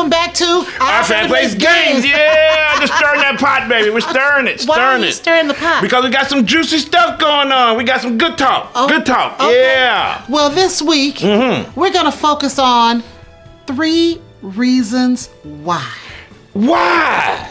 welcome back to Our Family Plays Games. Yeah, just stirring that pot, baby. We're stirring it. Why are you stirring the pot? Because we got some juicy stuff going on. We got some good talk. Good talk. Okay. Yeah. Well, this week, we're going to focus on 3 reasons why. Why?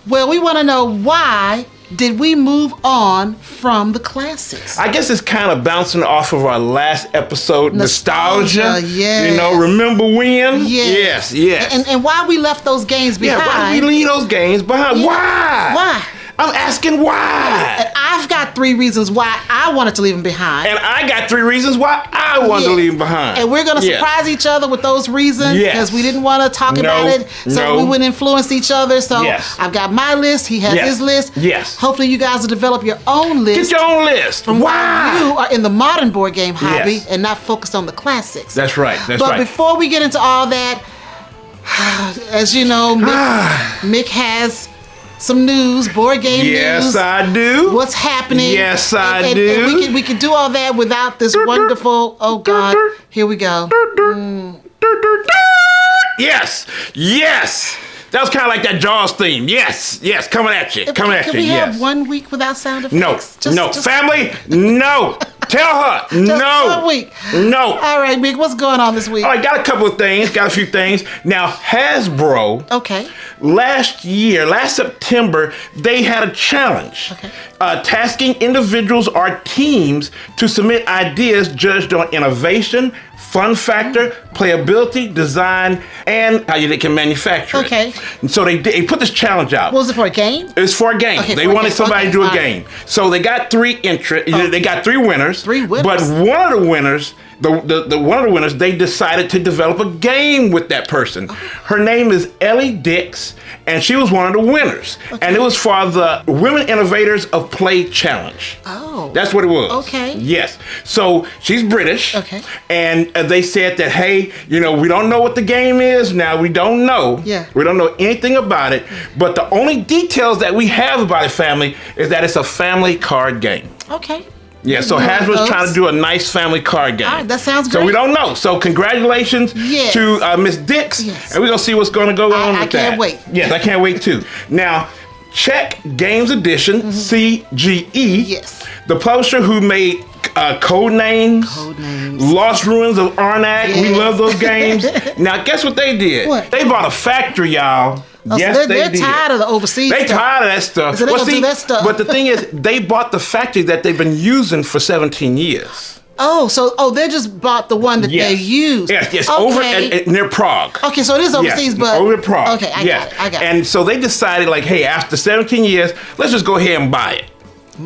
Well, we want to know why did we move on from the classics? I guess it's kind of bouncing off of our last episode, nostalgia. Yes. You know, remember when? Yes. Yes. And why we left those games behind. Yeah, why did we leave those games behind? Yeah. Why? Why? I'm asking why. And I've got 3 reasons why I wanted to leave them behind. And I got 3 reasons why I wanted to leave them behind. And we're going to surprise each other with those reasons because we didn't want to talk about it so we wouldn't influence each other. So I've got my list. He has his list. Yes. Hopefully you guys will develop your own list. Get your own list. From why you are in the modern board game hobby and not focused on the classics. That's right. But before we get into all that, as you know, Mick has some news, board game news. Yes, I do. What's happening? Yes, I do. And we can do all that without this wonderful, oh God, here we go. Yes. That was kind of like that Jaws theme. Yes, coming at you. Can we have 1 week without sound effects? No. Family, no. Tell her, no. 1 week. No. All right, Mick, what's going on this week? All right, got a couple of things, got a few things. Now, Hasbro, last September, they had a challenge. Tasking individuals or teams to submit ideas judged on innovation, fun factor, playability, design, and how they can manufacture it. And so they put this challenge out. What was it for, a game? It was for a game. They wanted somebody to do a game. So they got 3 they got 3 winners. 3 winners. But one of the winners, one of the winners, they decided to develop a game with that person. Her name is Ellie Dix, and she was one of the winners. And it was for the Women Innovators of Play Challenge. Oh. That's what it was. Okay. Yes. So she's British. Okay. And they said that, hey, you know, we don't know what the game is now. We don't know. Yeah. We don't know anything about it. But the only details that we have about it, family, is that it's a family card game. Okay. Yeah, so Hasbro's trying to do a nice family card game. All right, that sounds great. So we don't know. So congratulations to Miss Dix. Yes. And we're going to see what's going to go on with that. I can't wait. Yes, I can't wait too. Now, Czech Games Edition, CGE. Yes. The publisher who made Code Names, Lost Ruins of Arnak. We love those games. Now, guess what they did? What? They bought a factory, y'all. Yes, so they're tired of the overseas stuff. They tired of that stuff. So they're going to do that stuff. But the thing is, they bought the factory that they've been using for 17 years. They just bought the one that they use. Yes, over near Prague. Okay, so it is overseas, but over in Prague. Okay, I got it. And so they decided, like, hey, after 17 years, let's just go ahead and buy it.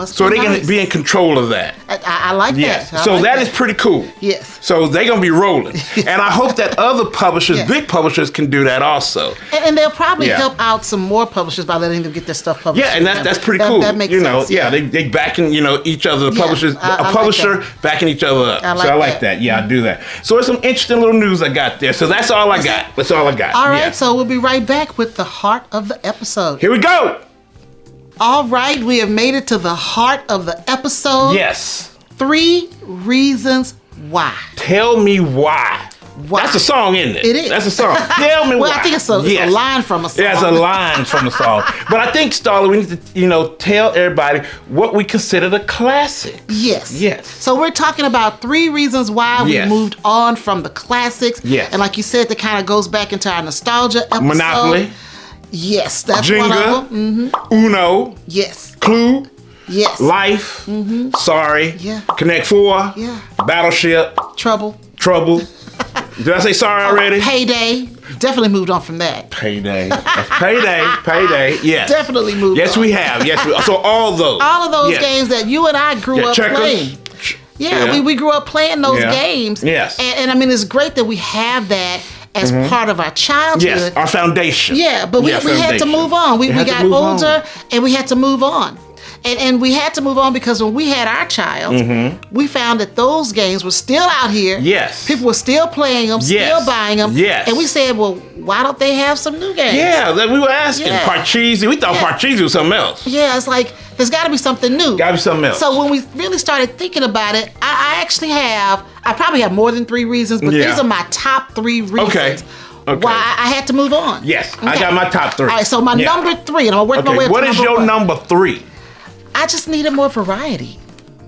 So they can be in control of that. I like that. So that is pretty cool. Yes. So they're going to be rolling. And I hope that other publishers, big publishers, can do that also. And they'll probably help out some more publishers by letting them get their stuff published. Yeah, and that's pretty cool. That makes sense. They backing, each other, the publishers, a publisher backing each other up. I like that. Yeah, I do that. So there's some interesting little news I got there. So that's all I got. That's all I got. All right, so we'll be right back with the heart of the episode. Here we go. All right, we have made it to the heart of the episode. Yes. 3 reasons why. Tell me why. That's a song, isn't it? It is. That's a song. Tell me why. I think it's a line from a song. Yeah, it's a line from a song. But I think, Starla, we need to, tell everybody what we consider the classics. Yes. So we're talking about 3 reasons why we moved on from the classics. Yes. And like you said, that kind of goes back into our nostalgia episode. Monopoly. Yes, that's Jenga, one of them. Uno. Yes. Clue. Yes. Life. Sorry. Yeah. Connect 4. Yeah. Battleship. Trouble. Did I say sorry already? Payday. Definitely moved on from that. Payday. That's payday. Yes. Definitely moved on. Yes, we have. So all those. All of those games that you and I grew up playing. Yeah, we grew up playing those games. Yes. And I mean, it's great that we have that as part of our childhood. Yes, our foundation. Yeah, but we had to move on. We got older and we had to move on. And we had to move on because when we had our child, we found that those games were still out here. Yes. People were still playing them, still buying them. Yes. And we said, well, why don't they have some new games? Yeah, we were asking. Yeah. Parcheesi. We thought Parcheesi was something else. Yeah, it's like, there's got to be something new. Got to be something else. So when we really started thinking about it, I actually have I probably have more than 3 reasons, but these are my top 3 reasons. Okay. Why I had to move on. Yes, I got my top 3. All right, so my number 3, and I'm working my way up to what is your number 3? I just needed more variety.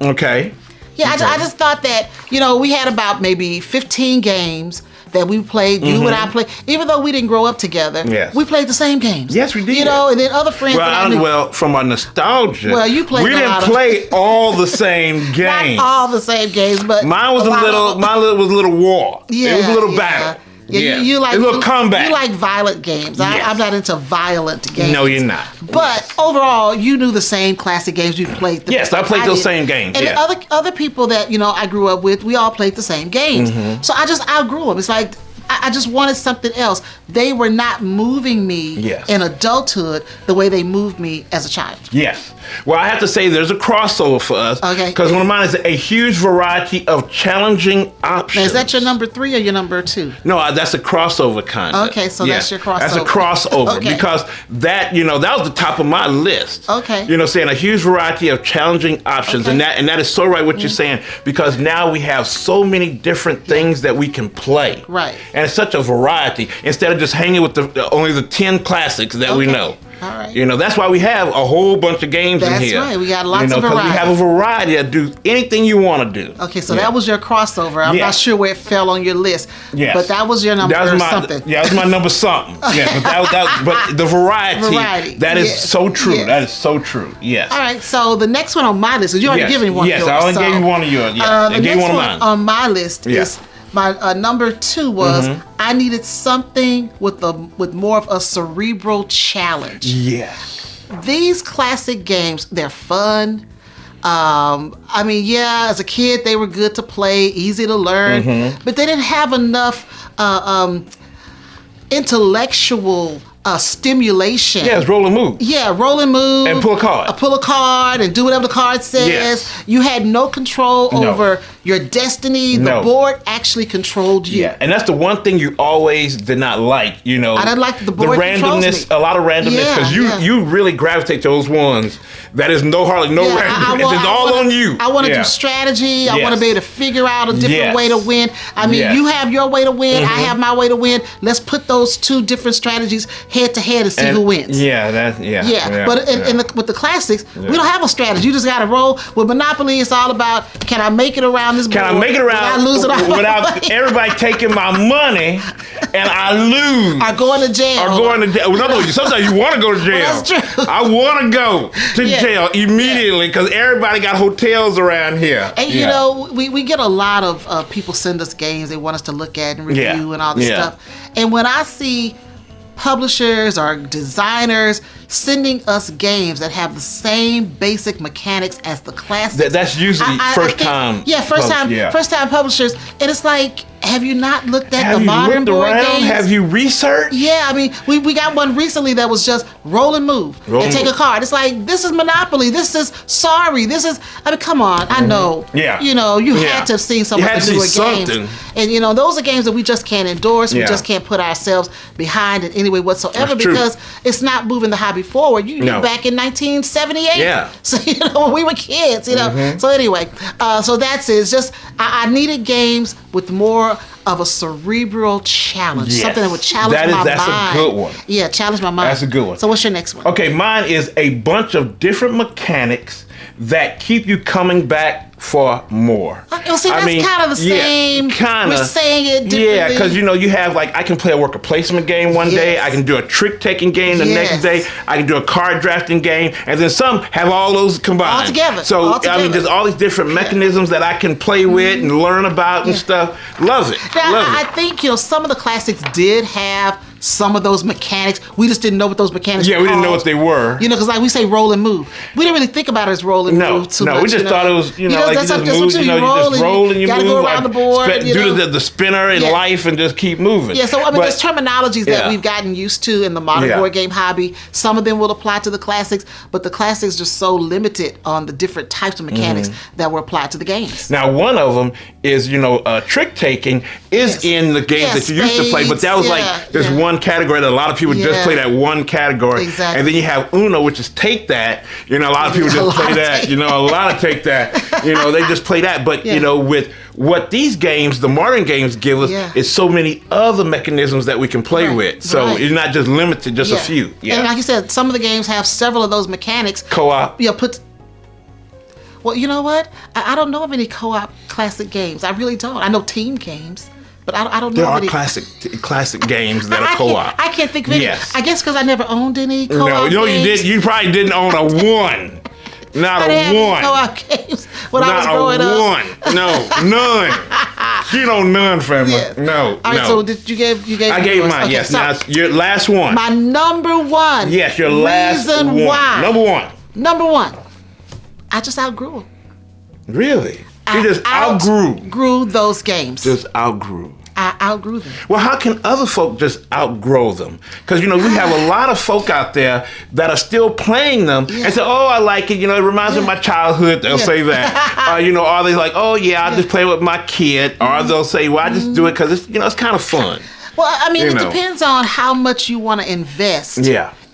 Okay. Yeah, I just thought that, we had about maybe 15 games that we played, you and I played, even though we didn't grow up together, we played the same games. Yes, we did. And then other friends. Well, from our nostalgia, you played. We didn't play all the same games. Not all the same games, but mine was a little war. Yeah, it was a little battle. Yeah, you like a little combat. You like violent games. Yes. I'm not into violent games. No, you're not. But overall, you knew the same classic games you played. Yes, I played those same games. And other people that I grew up with, we all played the same games. So I just outgrew them. It's like I just wanted something else. They were not moving me in adulthood the way they moved me as a child. Yes. Well, I have to say there's a crossover for us. Okay. Because one of mine is a huge variety of challenging options. Now, is that your number 3 or your number 2? No, that's a crossover concept. Okay, so that's your crossover. That's a crossover because that was the top of my list. Okay. Saying a huge variety of challenging options, and that is so right what you're saying, because now we have so many different things that we can play. Right. And it's such a variety instead of just hanging with only the 10 classics that we know. All right. That's why we have a whole bunch of games in here. That's right. We got lots of variety. We have a variety to do anything you want to do. Okay, so that was your crossover. I'm not sure where it fell on your list. Yes. But that was your number something. Yeah, that was my number something. Yeah, but the variety. That is so true. Yes. That is so true. Yes. All right, so the next one on my list, you already given one of yours. Yes, I only gave you one of yours. Yeah, the next one on my list is my number 2 was I needed something with more of a cerebral challenge. Yes. These classic games, they're fun. As a kid, they were good to play, easy to learn, but they didn't have enough intellectual stimulation. Yeah, it's roll and move. Yeah, roll and move. And pull a card. Pull a card and do whatever the card says. Yes. You had no control over your destiny. The board actually controlled you. Yeah, and that's the one thing you always did not like, I didn't like the board randomness, a lot of randomness, because you really gravitate to those ones that is hardly no randomness. It's all on you. I want to do strategy. I want to be able to figure out a different way to win. You have your way to win. I have my way to win. Let's put those 2 different strategies head to head and see who wins. But with the classics, we don't have a strategy. You just got to roll. With Monopoly, it's all about, can I make it around this board? Can I make it around without everybody taking my money and I lose? Or going to jail. Sometimes you want to go to jail. Well, that's true. I want to go to jail immediately because everybody got hotels around here. And we get a lot of people send us games they want us to look at and review and all this stuff. And when I see publishers or designers sending us games that have the same basic mechanics as the classics. That's usually first time. Yeah, first time publishers. And it's like, have you not looked at the modern board games? Have you researched? Yeah, we got one recently that was just roll and move and take a card. It's like, this is Monopoly. This is Sorry. This is, come on. I know. Yeah. You had to have seen some of the newer games. And, those are games that we just can't endorse. We just can't put ourselves behind in any way whatsoever because it's not moving the hobby forward. You back in 1978. Yeah. So, when we were kids, So anyway, so that's it. It's just, I needed games with more of a cerebral challenge. Yes. Something that would challenge my mind. That's a good one. Yeah, challenge my mind. That's a good one. So what's your next one? Okay, mine is a bunch of different mechanics that keep you coming back for more. Okay, well, see, that's kind of the same. We're saying it differently. Yeah, because you have I can play a worker placement game one day. I can do a trick taking game the next day. I can do a card drafting game, and then some have all those combined all together. So there's all these different mechanisms that I can play with and learn about and stuff. Love it. Now, I think some of the classics did have some of those mechanics. We just didn't know what those mechanics were. Yeah, we didn't know what they were. Because we say roll and move. We didn't really think about it as roll and move too much. No, we just thought it was, you just move, you just roll and you gotta move. Go around the board. Do the spinner in life and just keep moving. Yeah, so there's terminologies that we've gotten used to in the modern board game hobby. Some of them will apply to the classics, but the classics are so limited on the different types of mechanics that were applied to the games. Now, one of them is, trick taking is in the games that you used to play, but that was there's one category that a lot of people just play that one category. Exactly. And then you have Uno, which is take that. You know, a lot of people just play that. You know, a lot of take that. You know, they just play that. But, you know, with what these games, the modern games give us, is so many other mechanisms that we can play with. So it's not just limited to just a few. And like you said, some of the games have several of those mechanics. Co-op. Yeah, well, you know what? I don't know of any co-op classic games. I really don't. I know team games, but I don't know. There are classic games that are co-op. I can't think of any. Yes. I guess because I never owned any co-op No, games. you did. You probably didn't own a one. Not a one. Co-op games when I was growing up. Not a one. No, none. She don't none, family. Yes. No. All right. So you gave? I gave mine. Okay, yes. So now it's your last one. My number one. Yes, your last one. Reason why. Number one. I just outgrew them. Really? You just outgrew those games. Just outgrew. I outgrew them. Well, how can other folk just outgrow them? Because, you know, we have a lot of folk out there that are still playing them and say, oh, I like it. You know, it reminds me of my childhood. They'll say that. You know, or they like, oh, yeah, I'll just play with my kid. Or they'll say, well, I just do it because, it's, you know, it's kind of fun. Well, I mean, it depends on how much you want to invest.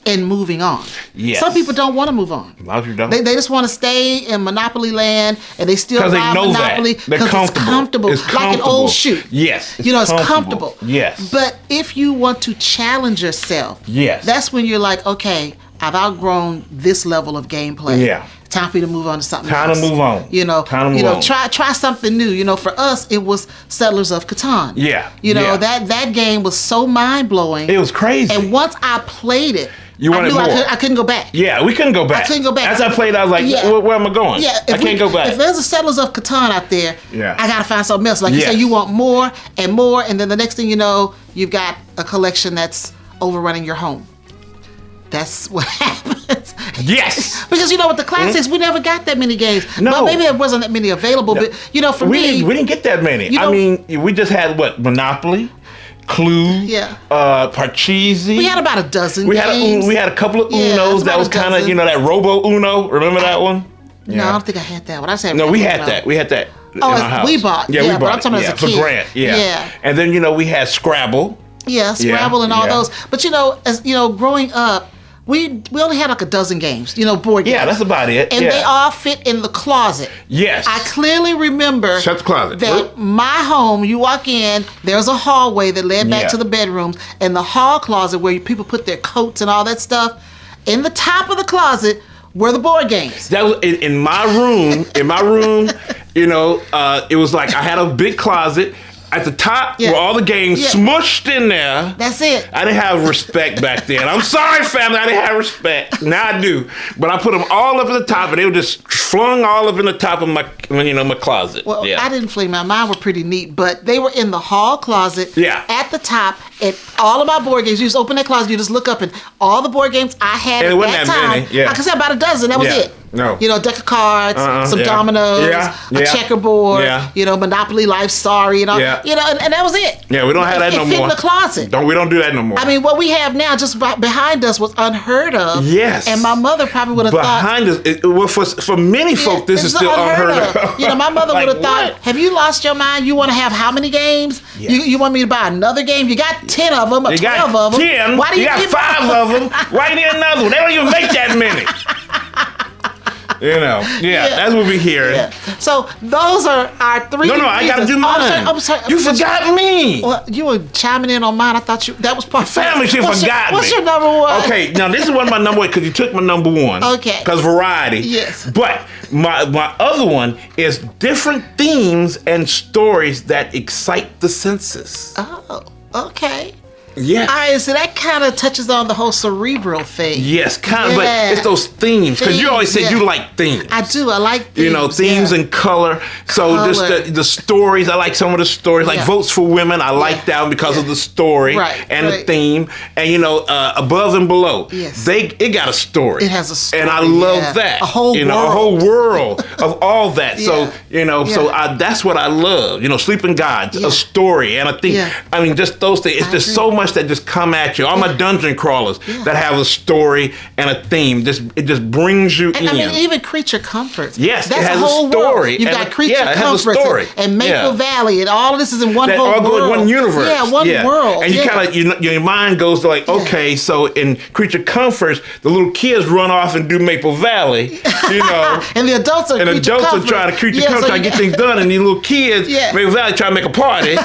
In moving on. Yes. Some people don't want to move on. A lot of people don't. They just want to stay in Monopoly land and they still buy Monopoly because it's comfortable. Like an old shoe. Yes. You know, it's comfortable. Yes. But if you want to challenge yourself, that's when you're like, okay, I've outgrown this level of gameplay. Yeah. Time for you to move on to something else. Time to move on. You know, try something new. You know, for us, it was Settlers of Catan. Yeah. You know, that game was so mind-blowing. It was crazy. And once I played it, I knew I couldn't go back. Yeah, we couldn't go back. I couldn't go back. As I played, I was like, where am I going? Yeah, I can't go back. If there's a Settlers of Catan out there, I got to find something else. Like you say, you want more and more, and then the next thing you know, you've got a collection that's overrunning your home. That's what happens. Yes. Because, you know, with the classics, we never got that many games. No. Well, maybe there wasn't that many available, but, you know, for me... We didn't get that many. You know, I mean, we just had, Monopoly, Clue, Parcheesi. We had about a dozen games. We had a couple of Unos that was kind of, you know, that Robo Uno. Remember that one? No, I don't think I had that one. I said we had that. We had that in our house. We bought. Yeah, we bought but I'm talking about as a kid. For Grant, And then, you know, we had Scrabble. Yeah, Scrabble and all those. But, you know, as you know, growing up, we only had like a dozen games, you know, board games. Yeah, that's about it. And they all fit in the closet. Yes. I clearly remember Shut the closet. that my home, you walk in, there's a hallway that led back to the bedrooms, and the hall closet where people put their coats and all that stuff. In the top of the closet were the board games. That was in my room. You know, it was like I had a big closet. At the top were all the games smushed in there. That's it. I didn't have respect back then. I'm sorry, family. I didn't have respect. Now I do. But I put them all up at the top, and they were just flung all up in the top of my closet. Well, I didn't fling mine. Mine were pretty neat, but they were in the hall closet. At the top, and all of my board games. You just open that closet, you just look up, and all the board games I had at that time. Many. Like I said, about a dozen. That was it. No. You know, deck of cards, some dominoes, a checkerboard, you know, Monopoly Life Story, and all. You know, and that was it. Yeah, we don't have that no more. It fit in the closet. We don't do that no more. I mean, what we have now just behind us was unheard of. Yes. And my mother probably would have thought. Behind us, for many folk, this is still unheard of. You know, my mother would have thought, have you lost your mind? You want to have how many games? You want me to buy another game? You got 10 of them or 12 of them. 10. Why do you got 5 of them? Why need another one? They don't even make that many. You know, that's what we hear. So those are our 3 No, I gotta do mine. I'm sorry. You forgot me. Well, you were chiming in on mine. I thought that was part of family. She forgot me. What's your number one? Okay, now this is one of my number one because you took my number one. Okay. Because variety. Yes. But my other one is different themes and stories that excite the senses. Oh, okay. Yes. All right, so that kind of touches on the whole cerebral thing. Yes, kind of, but it's those themes. Because you always said you like themes. I do, I like themes. You know, themes and color. So just the stories, I like some of the stories. Like Votes for Women, I like that one because of the story and the theme. And, you know, Above and Below. Yes. It got a story. It has a story. And I love that. A whole world. A whole world of all that. So, you know, that's what I love. You know, Sleeping Gods, a story and a theme. I mean, just those things. It's just so much much that just come at you. All my dungeon crawlers that have a story and a theme. It just brings you in. I mean, even Creature Comforts. Yes, that's it has a whole story. World. You've got Creature Comforts and Maple Valley, and all of this is in one whole world. One universe. Yeah, one world. And you kind of your mind goes to like, okay, so in Creature Comforts, the little kids run off and do Maple Valley, and the adults are trying to Creature Comforts, trying to get things done, and these little kids, Maple Valley, trying to make a party,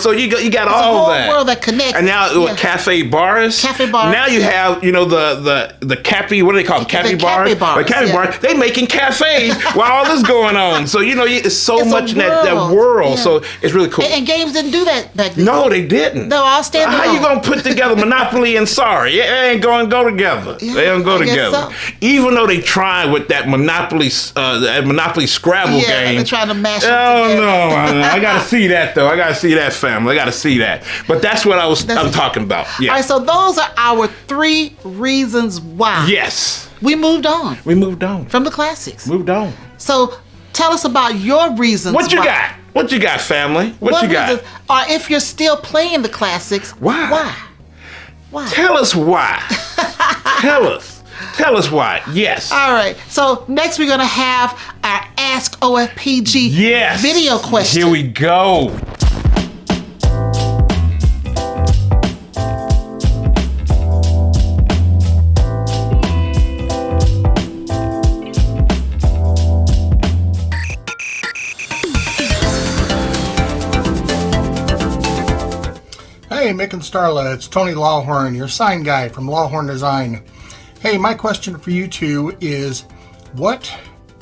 So you got all that. It's a whole world that connects. And now cafe bars. Now you have the cafe. What do they call them? Cafe bars. The cafe bars. They making cafes while all this going on. So it's so much in that world. Yeah. So it's really cool. And games didn't do that back then. No, they didn't. No, all standalone. How you gonna put together Monopoly and Sorry? They ain't gonna go together. Yeah, they don't go together. So. Even though they tried with that Monopoly Scrabble game. They're trying to mash it together. No, I gotta see that though. I gotta see that, family. I gotta see that. But that's what I'm talking about. Yeah. All right, so those are our 3 reasons why. Yes. We moved on. From the classics. Moved on. So tell us about your reasons. What you got? What you got, family? What you got? Or if you're still playing the classics, why? Tell us why. Tell us why. Yes. All right. So next we're going to have our Ask OFPG video question. Here we go. Hey, Mick and Starla, it's Tony Lawhorn, your sign guy from Lawhorn Design. Hey, my question for you two is, what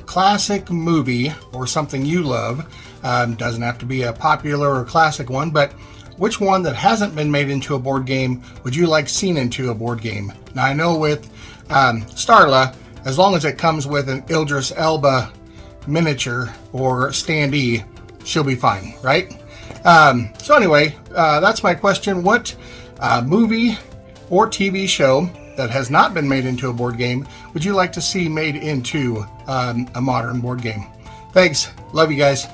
classic movie or something you love, doesn't have to be a popular or classic one, but which one that hasn't been made into a board game would you like seen into a board game? Now, I know with Starla, as long as it comes with an Idris Elba miniature or standee, she'll be fine, right? So anyway, that's my question. What movie or TV show that has not been made into a board game would you like to see made into a modern board game? Thanks. Love you guys.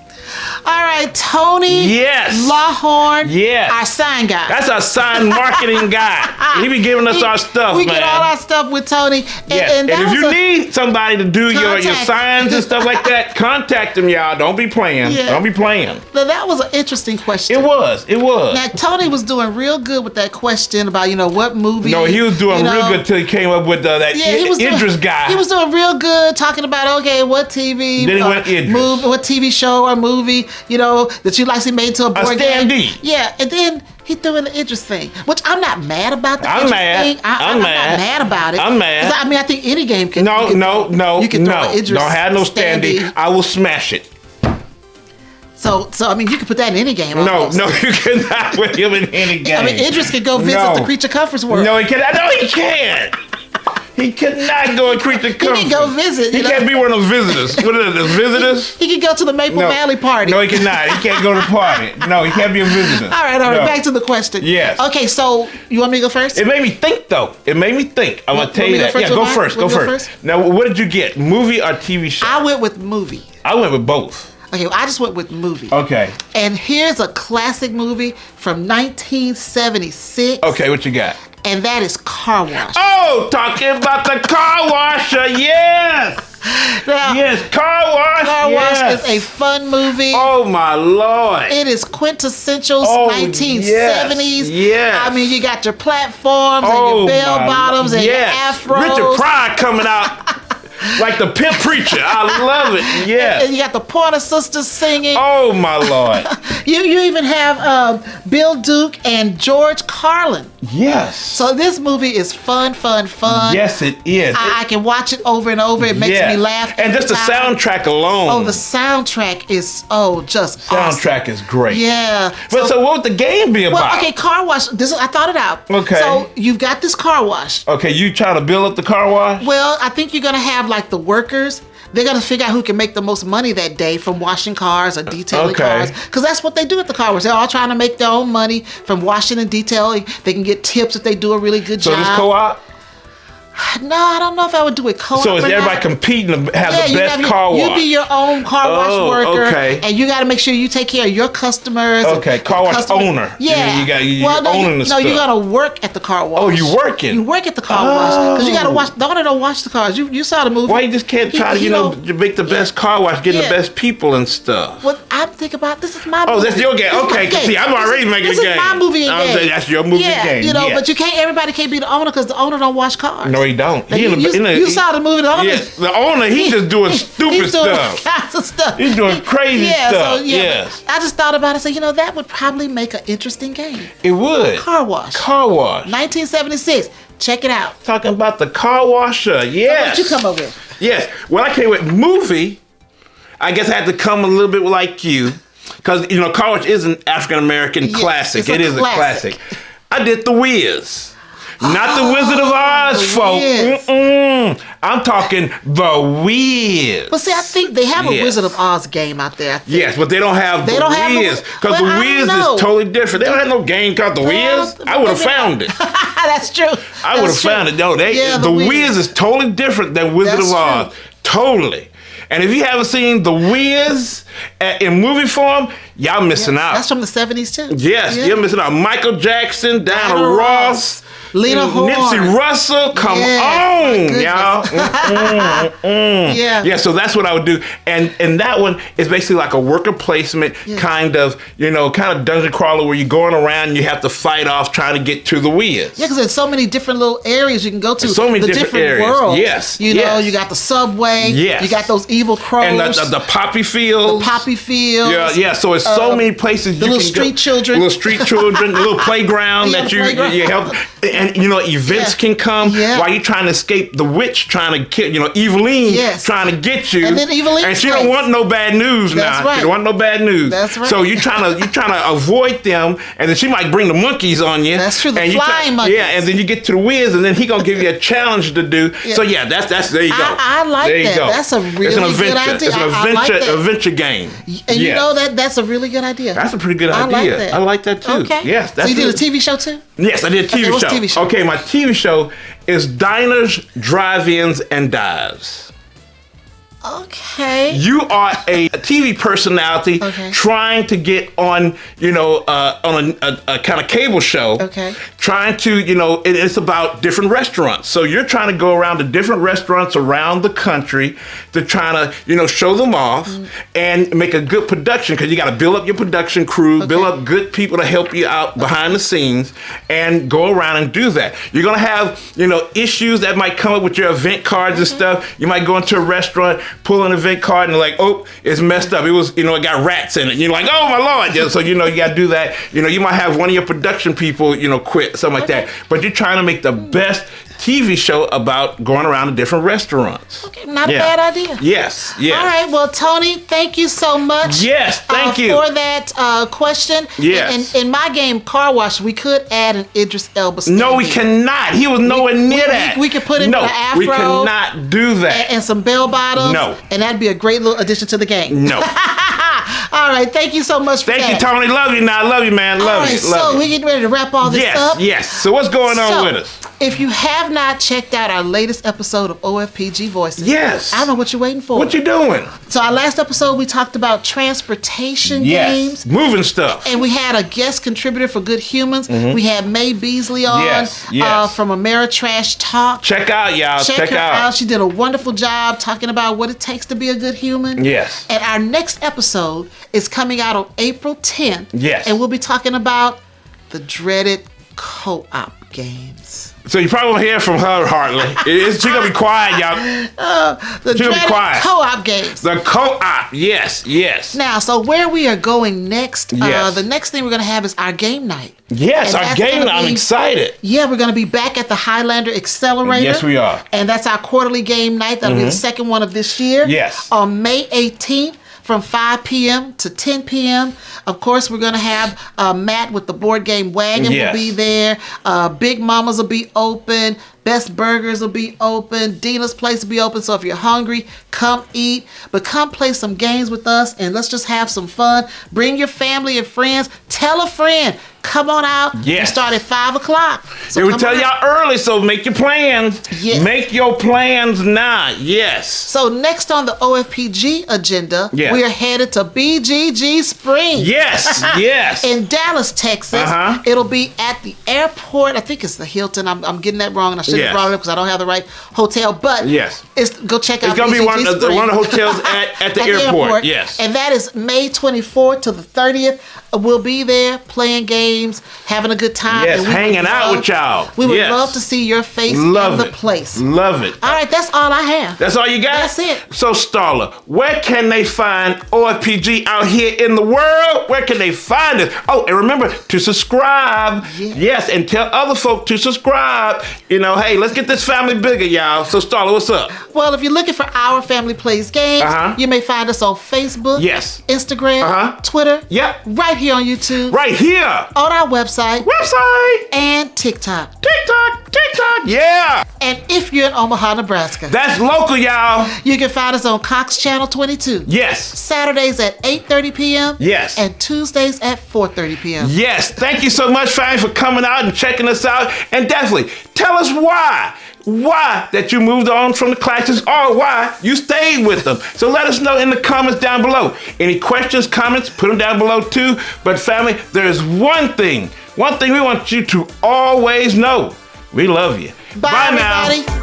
All right, Tony. Yes. Lawhorn. Yes. Our sign guy. That's our sign marketing guy. He be giving us our stuff, we man. get all our stuff with Tony. And if you need somebody to do your signs and stuff like that, contact him, y'all. Don't be playing. Yeah. Don't be playing. Now, that was an interesting question. It was. Now, Tony was doing real good with that question about, what movie. No, he was doing real good till he came up with that Idris guy. He was doing real good talking about, what TV, then he went movie, what TV show or movie, that you like to see made into a board game. Yeah, and then he threw in the Idris thing, which I'm not mad about. I'm mad. I'm not mad about it. I'm mad. I think any game can. No. You can throw an Idris. Don't have no standee. I will smash it. So you can put that in any game. No, you cannot put him in any game. Idris can go visit the Creature Comforts world. No, he can't. No, he can't. He cannot go and Creature Comforts. He can go visit. He can't be one of those visitors. What are those visitors? He can go to the Maple Valley party. No, he cannot. He can't go to the party. No, he can't be a visitor. All right. Back to the question. Yes. Okay, so you want me to go first? It made me think, though. I'm going to tell you that. Go first. Now, what did you get? Movie or TV show? I went with movie. I went with both. Okay, I just went with movie. Okay. And here's a classic movie from 1976. Okay, what you got? And that is Car Wash. Oh, talking about the car washer, yes! Now, yes, Car Wash, Car Wash is a fun movie. Oh, my Lord. It is quintessential 1970s. Yes. You got your platforms and your bell bottoms and your afros. Richard Pryor coming out. Like the pimp preacher. I love it. Yes. And you got the Pointer Sisters singing. Oh, my Lord. You even have Bill Duke and George Carlin. Yes. So this movie is fun. Yes, it is. I can watch it over and over. It makes me laugh. And just the soundtrack alone. Oh, the soundtrack is just soundtrack awesome. Is great. Yeah. But so what would the game be about? Well, okay, Car Wash. I thought it out. Okay. So you've got this car wash. Okay, you try to build up the car wash? Well, I think you're going to have like the workers. They're going to figure out who can make the most money that day from washing cars or detailing cars. Because that's what they do at the car wash. They're all trying to make their own money from washing and detailing. They can get tips if they do a really good job. So this co-op? No, I don't know if I would do it co-op. So is everybody competing to have the best car wash? You be your own car wash worker, and you got to make sure you take care of your customers. Okay, car wash owner. Yeah, you're owning the stuff. No, you got to work at the car wash. Oh, you working? You work at the car wash because you got to wash. The owner don't wash the cars. You saw the movie. Why you just can't try to make the best car wash, getting the best people and stuff? Well, I'm thinking about this is my movie. Oh, that's your game. Okay, see, I'm already making a game. This is my movie and game. That's your movie game. You know, but everybody can't be the owner because the owner don't wash cars. No, he don't. You saw the movie. The owner, he just doing stupid stuff. He's doing kinds of stuff. He's doing crazy stuff. So, yes. I just thought about it. So, that would probably make an interesting game. It would. Car wash. 1976. Check it out. Talking about the car washer. Yes. What you come up with? Yes. Well, I came with movie. I guess I had to come a little bit like you. Because, car wash is an African-American classic. It is a classic. I did The Wiz. Not the Wizard of Oz, folks. I'm talking The Wiz. But see, I think they have a Wizard of Oz game out there. Yes, but they don't have The Wiz. Because The Wiz is totally different. They don't have no game called The Wiz. I would have found it. That's true. I would have found it. No, The Wiz is totally different than Wizard of Oz. Totally. And if you haven't seen The Wiz in movie form, y'all missing out. That's from the 70s too. Yes, you're missing out. Michael Jackson, Diana Ross, Lena Horne, Nipsey Russell, come on, y'all. Yeah, so that's what I would do. And that one is basically like a worker placement kind of dungeon crawler where you're going around and you have to fight off trying to get to the Wiz. Yeah, because there's so many different little areas you can go to. So many different areas. Worlds. Yes. You got the subway. Yes. You got those evil crows. And the poppy fields. The poppy fields. Yeah. So it's so many places the you little can street go. children. Little street children. The little playground that you help. And events can come while you're trying to escape the witch trying to kill, Eveline trying to get you. And then Eveline, and she don't want no bad news now. Right. She don't want no bad news. That's right. So you're trying to avoid them, and then she might bring the monkeys on you. That's true. The flying monkeys. Yeah, and then you get to the Wiz, and then he gonna give you a challenge to do. Yeah. So that's there you go. I like that. That's a really good idea. It's an adventure game. And that's a really good idea. That's a pretty good idea. I like that too. Okay. Yes. So you did a TV show too? Yes, I did a TV show. Okay, my TV show is Diners, Drive-Ins, and Dives. Okay. You are a TV personality trying to get on, on a kind of cable show. Okay. Trying to, it's about different restaurants. So you're trying to go around to different restaurants around the country to try to, show them off and make a good production because you got to build up your production crew, build up good people to help you out behind the scenes and go around and do that. You're going to have, issues that might come up with your event cards and stuff. You might go into a restaurant, pull an event card and like, oh, it's messed up. It was, it got rats in it. You're like, oh my Lord. Yeah, so, you got to do that. You might have one of your production people, quit, something like that. But you're trying to make the best TV show about going around to different restaurants. Okay, not a bad idea. Yes. All right, well, Tony, thank you so much. Yes, thank you. For that question. Yes. In my game, Car Wash, we could add an Idris Elba stand. No, we cannot. He was nowhere near that. We could put him in an afro. We cannot do that. And some bell bottoms. No. And that'd be a great little addition to the game. No. All right, thank you so much for that. Thank you, Tony. Love you now. Love you, man. Love you. So we're getting ready to wrap all this up. Yes. So what's going on with us? If you have not checked out our latest episode of OFPG Voices, I don't know what you're waiting for. What you doing? So our last episode, we talked about transportation games. Moving stuff. And we had a guest contributor for Good Humans. We had Mae Beasley on from Ameritrash Talk. Check out, y'all. Check her out. She did a wonderful job talking about what it takes to be a good human. Yes. And our next episode is coming out on April 10th. Yes. And we'll be talking about the dreaded co-op games. So you probably won't hear from her hardly. She's going to be quiet, y'all. The dreaded co-op games. The co-op, yes. Now, so where we are going next, the next thing we're going to have is our game night. Yes, our game night. I'm excited. Yeah, we're going to be back at the Highlander Accelerator. Yes, we are. And that's our quarterly game night. That'll be the second one of this year. Yes. On May 18th. From 5 p.m. to 10 p.m. Of course, we're going to have Matt with the Board Game Wagon will be there. Big Mama's will be open. Best Burgers will be open. Dina's Place will be open. So if you're hungry, come eat. But come play some games with us and let's just have some fun. Bring your family and friends. Tell a friend. come on out. Yes. We start at 5 o'clock. So we tell y'all early, so make your plans. Yes. Make your plans now. Yes. So next on the OFPG agenda, yes. we are headed to BGG Springs. Yes, yes. In Dallas, Texas. It'll be at the airport. I think it's the Hilton. I'm getting that wrong, and I should have brought it up because I don't have the right hotel. But go check out. It's gonna be one of the hotels at the airport. Yes. And that is May 24th to the 30th. We'll be there playing games, having a good time. Yes, hanging out with y'all. We would love to see your face in the place. Love it. All right, that's all I have. That's all you got? That's it. So, Starla, where can they find OFPG out here in the world? Where can they find it? Oh, and remember to subscribe. Yes, and tell other folk to subscribe. You know, hey, let's get this family bigger, y'all. So, Starla, what's up? Well, if you're looking for Our Family Plays Games, you may find us on Facebook, Instagram, Twitter, right here on YouTube. Right here. On our website. And TikTok. Yeah. And if you're in Omaha, Nebraska. That's local, y'all. You can find us on Cox Channel 22. Yes. Saturdays at 8:30 p.m. Yes. And Tuesdays at 4:30 p.m. Yes. Thank you so much, fans, for coming out and checking us out. And definitely tell us why that you moved on from the classics or why you stayed with them. So let us know in the comments down below. Any questions, comments, put them down below too. But family, there's one thing we want you to always know. We love you. Bye everybody. Now.